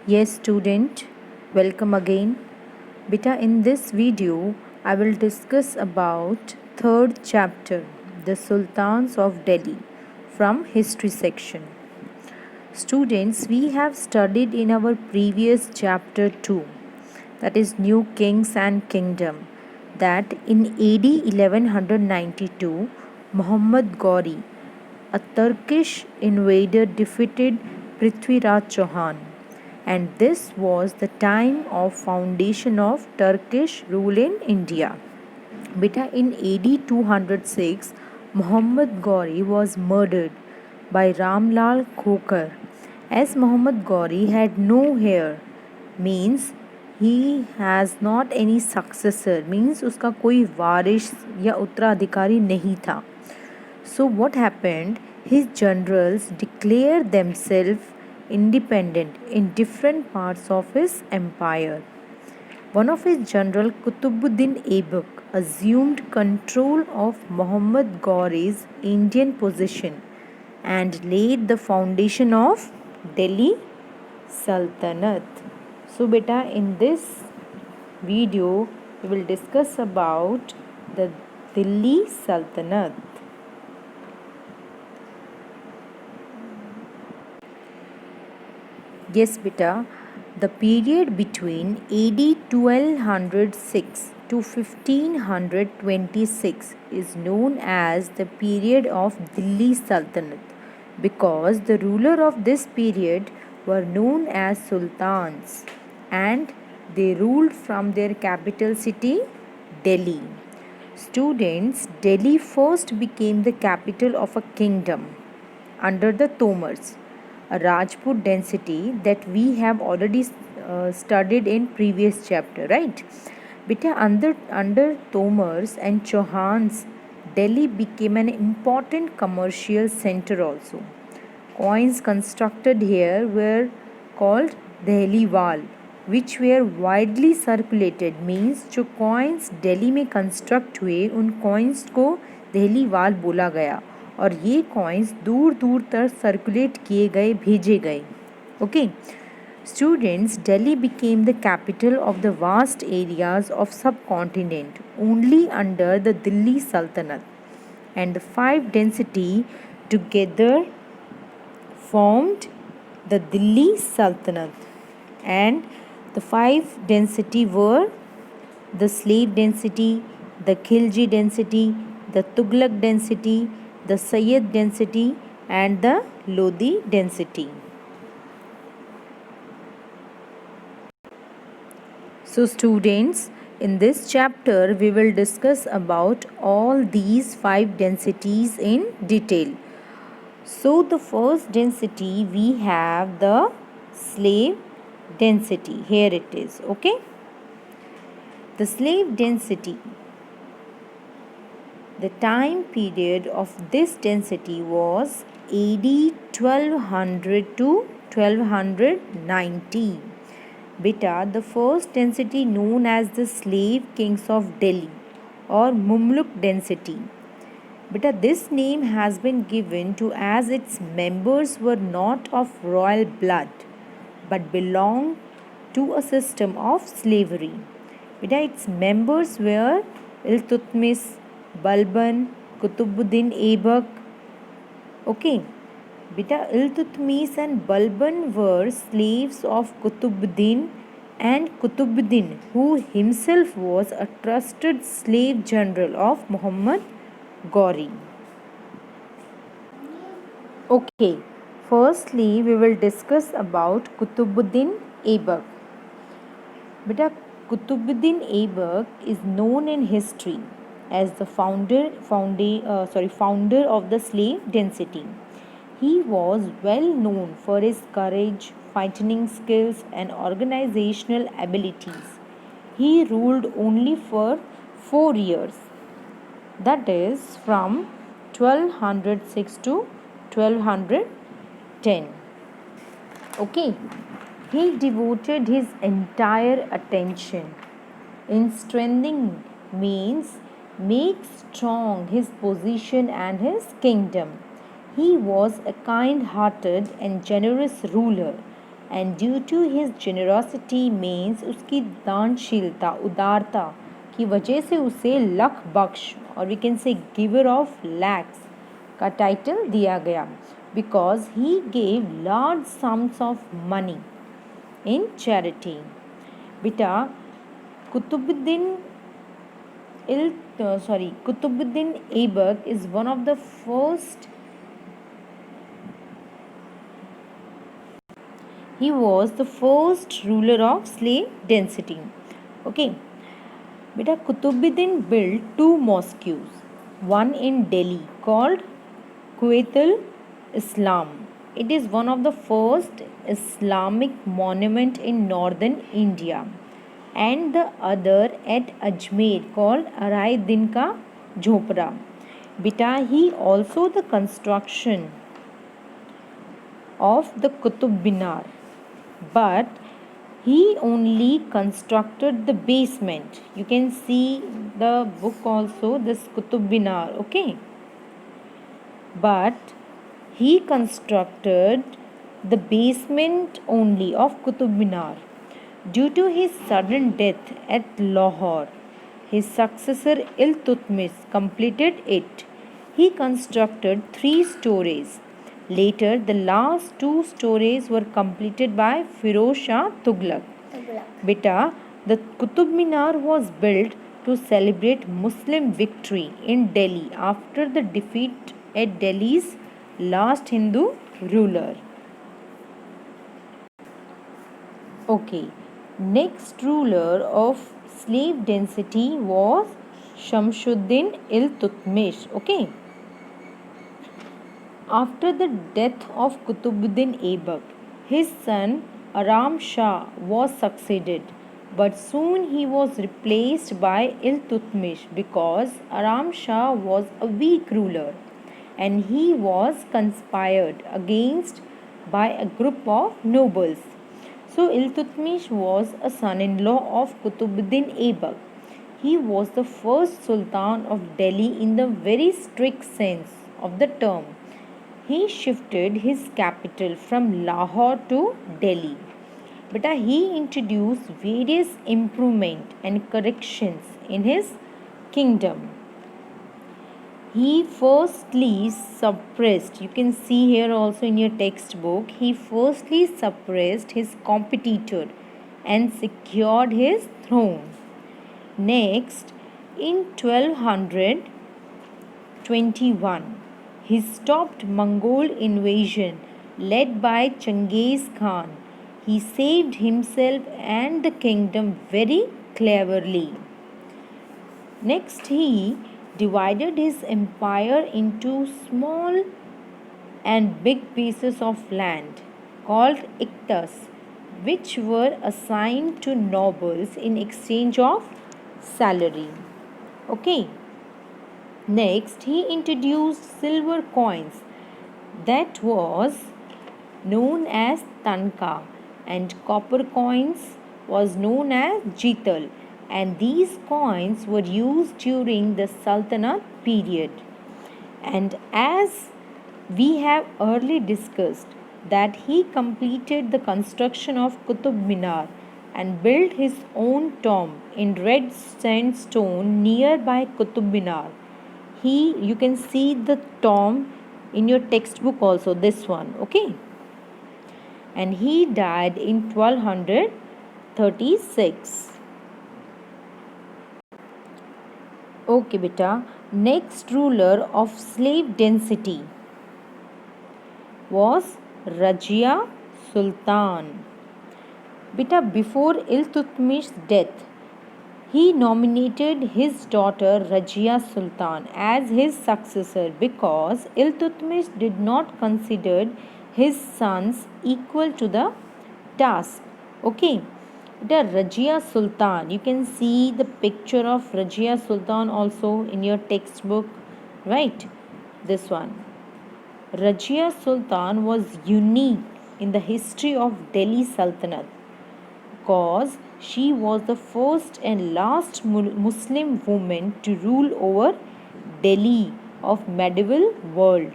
Yes, student, welcome again. Beta, in this video, I will discuss about third chapter, the Sultans of Delhi, from history section. Students, we have studied in our previous chapter 2, that is New Kings and Kingdom, that in AD 1192, Muhammad Ghori, a Turkish invader, defeated Prithviraj Chauhan, and this was the time of foundation of Turkish rule in India. Beta, in AD 206, Muhammad Ghori was murdered by Ramlal Khokar. As Muhammad Ghori had no heir, means he has not any successor, means उसका कोई वारिस या उत्तराधिकारी नहीं था. So what happened? His generals declared themselves independent in different parts of his empire. One of his general, Qutbuddin Aibak, assumed control of Muhammad Ghori's Indian position and laid the foundation of Delhi Sultanate. So beta, in this video we will discuss about the Delhi Sultanate. Yes, beta, the period between AD 1206 to 1526 is known as the period of Delhi Sultanate because the ruler of this period were known as sultans and they ruled from their capital city Delhi. Students, Delhi first became the capital of a kingdom under the Tomars, a Rajput dynasty that we have already studied in previous chapter, right? Beta, under Tomars and Chauhans, Delhi became an important commercial center also. Coins constructed here were called Delhi Wal, which were widely circulated, means जो coins Delhi में construct हुए उन coins को दिल्ली वाल बोला गया और ये coins दूर दूर तक circulate किए गए, भेजे गए. Okay. Students, Delhi became the capital of the vast areas of subcontinent only under the Delhi Sultanate, and the five dynasty together formed the Delhi Sultanate. And the five dynasty were the slave dynasty, the Khilji dynasty, the Tughlaq dynasty, the Sayyid dynasty, and the Lodi dynasty. So students, in this chapter we will discuss about all these five densities in detail. So the first density we have the slave density. Here it is. Okay. The slave density. The time period of this density was AD 1200 to 1290. Beta, the first density known as the slave kings of Delhi or Mumluk density. Beta, this name has been given to as its members were not of royal blood but belonged to a system of slavery. Beta, its members were Iltutmish, Balban, Qutbuddin Aibak. Okay. Beta, Iltutmish and Balban were slaves of Qutbuddin, and Qutbuddin, who himself was a trusted slave general of Muhammad Ghori. Okay, firstly we will discuss about Qutbuddin Aibak. Beta, Qutbuddin Aibak is known in history as the founder of the slave dynasty. He was well known for his courage, fighting skills, and organizational abilities. He ruled only for 4 years, that is from 1206 to 1210. Okay, he devoted his entire attention in strengthening, means make strong his position and his kingdom. He was a kind-hearted and generous ruler and due to his generosity means उसकी दानशीलता उदारता की वजह से उसे लख बख्श और we can say giver of lakhs का title दिया गया because he gave large sums of money in charity. बेटा Qutbuddin Aibak is one of the first. He was the first ruler of slave density. Okay. Beta Qutbuddin built two mosques, one in Delhi called Quwaitul Islam. It is one of the first Islamic monument in northern India, and the other at Ajmer called Arai Din Ka Jhopra. Beta he also the construction of the Qutub Minar, but he only constructed the basement. You can see the book also, this Qutub Minar, okay? But he constructed the basement only of Qutub Minar. Due to his sudden death at Lahore, his successor Iltutmish completed it. He constructed 3 stories. Later, the last 2 stories were completed by Firoz Shah Tughlaq. Beta, the Qutub Minar was built to celebrate Muslim victory in Delhi after the defeat at Delhi's last Hindu ruler. Okay, next ruler of slave density was Shamsuddin Iltutmish. Okay. After the death of Qutbuddin Aibak, his son Aram Shah was succeeded, but soon he was replaced by Iltutmish because Aram Shah was a weak ruler and he was conspired against by a group of nobles. So Iltutmish was a son-in-law of Qutbuddin Aibak. He was the first Sultan of Delhi in the very strict sense of the term. He shifted his capital from Lahore to Delhi. But he introduced various improvements and corrections in his kingdom. He firstly suppressed, you can see here also in your textbook, he firstly suppressed his competitor and secured his throne. Next, in 1221, he stopped Mongol invasion led by Genghis Khan. He saved himself and the kingdom very cleverly. Next, he divided his empire into small and big pieces of land called Iktas, which were assigned to nobles in exchange of salary. Okay. Next, he introduced silver coins that was known as tanka, and copper coins was known as jital, and these coins were used during the Sultanate period. And as we have earlier discussed that he completed the construction of Qutub Minar and built his own tomb in red sandstone nearby Qutub Minar. You can see the tomb in your textbook also, this one, okay? And he died in 1236. Okay, beta. Next ruler of slave density was Rajia Sultan. Beta, before Iltutmish's death, he nominated his daughter Rajia Sultan as his successor because Iltutmish did not consider his sons equal to the task. Okay, the Rajia Sultan, you can see the picture of Rajia Sultan also in your textbook, right? This one. Rajia Sultan was unique in the history of Delhi Sultanate because she was the first and last Muslim woman to rule over Delhi of medieval world.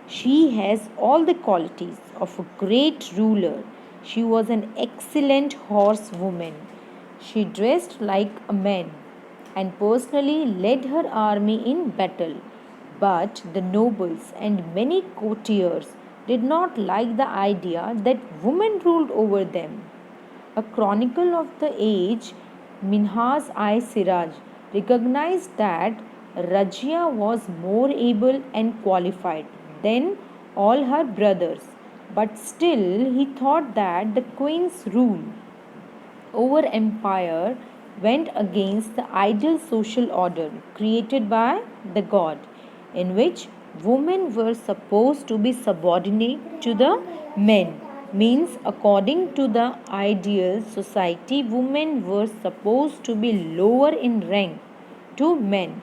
She has all the qualities of a great ruler. She was an excellent horsewoman. She dressed like a man and personally led her army in battle. But the nobles and many courtiers did not like the idea that women ruled over them. A chronicle of the age, Minhas-i-Siraj, recognized that Rajia was more able and qualified than all her brothers, but still he thought that the queen's rule over empire went against the ideal social order created by the god, in which women were supposed to be subordinate to the men. Means, according to the ideal society, women were supposed to be lower in rank to men.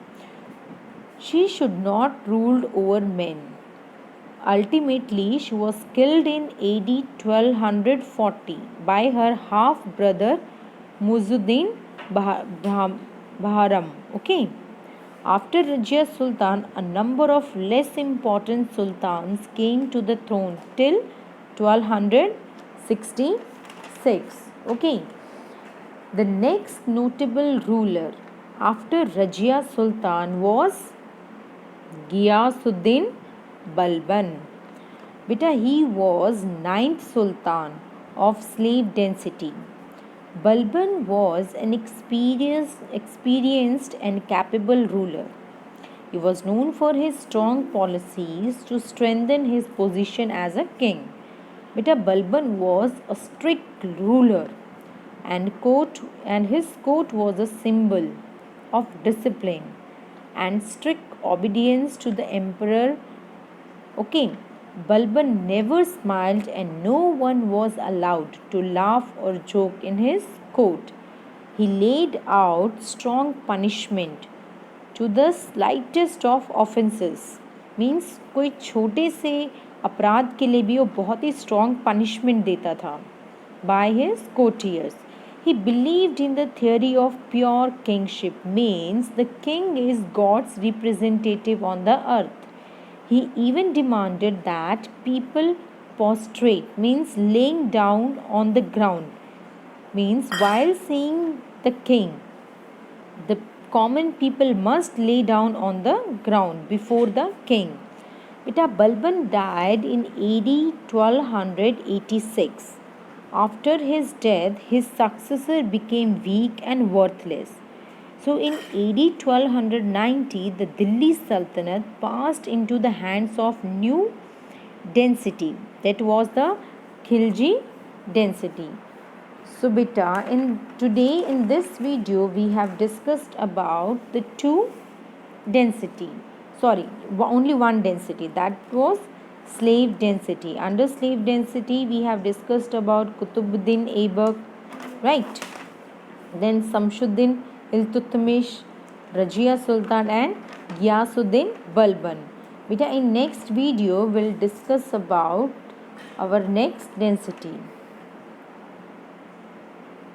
She should not rule over men. Ultimately, she was killed in AD 1240 by her half brother Muzuddin Baharam. Okay. After Rajia Sultan, a number of less important sultans came to the throne till 1266. Okay. The next notable ruler after Rajia Sultan was Ghiyasuddin Balban. Beta, he was ninth sultan of slave density. Balban was an experienced and capable ruler. He was known for his strong policies to strengthen his position as a king. Beta, Balban was a strict ruler and his court was a symbol of discipline and strict obedience to the emperor. Okay, Balban never smiled and no one was allowed to laugh or joke in his court. He laid out strong punishment to the slightest of offenses. Means कोई छोटे से अपराध के लिए भी वो बहुत ही strong punishment देता था by his courtiers. He believed in the theory of pure kingship, means the king is God's representative on the earth. He even demanded that people prostrate, means laying down on the ground, means while seeing the king, the common people must lay down on the ground before the king. Beta, Balban died in AD 1286. After his death, his successor became weak and worthless. So in AD 1290, the Delhi Sultanate passed into the hands of new density, that was the Khilji density. So beta, today in this video we have discussed about the two density. Sorry, only one density, that was slave density. Under slave density we have discussed about Qutbuddin Aibak, right? Then Samshuddin Iltutmish, Rajia Sultan and Ghiyasuddin Balban. Beta, in next video we'll discuss about our next density.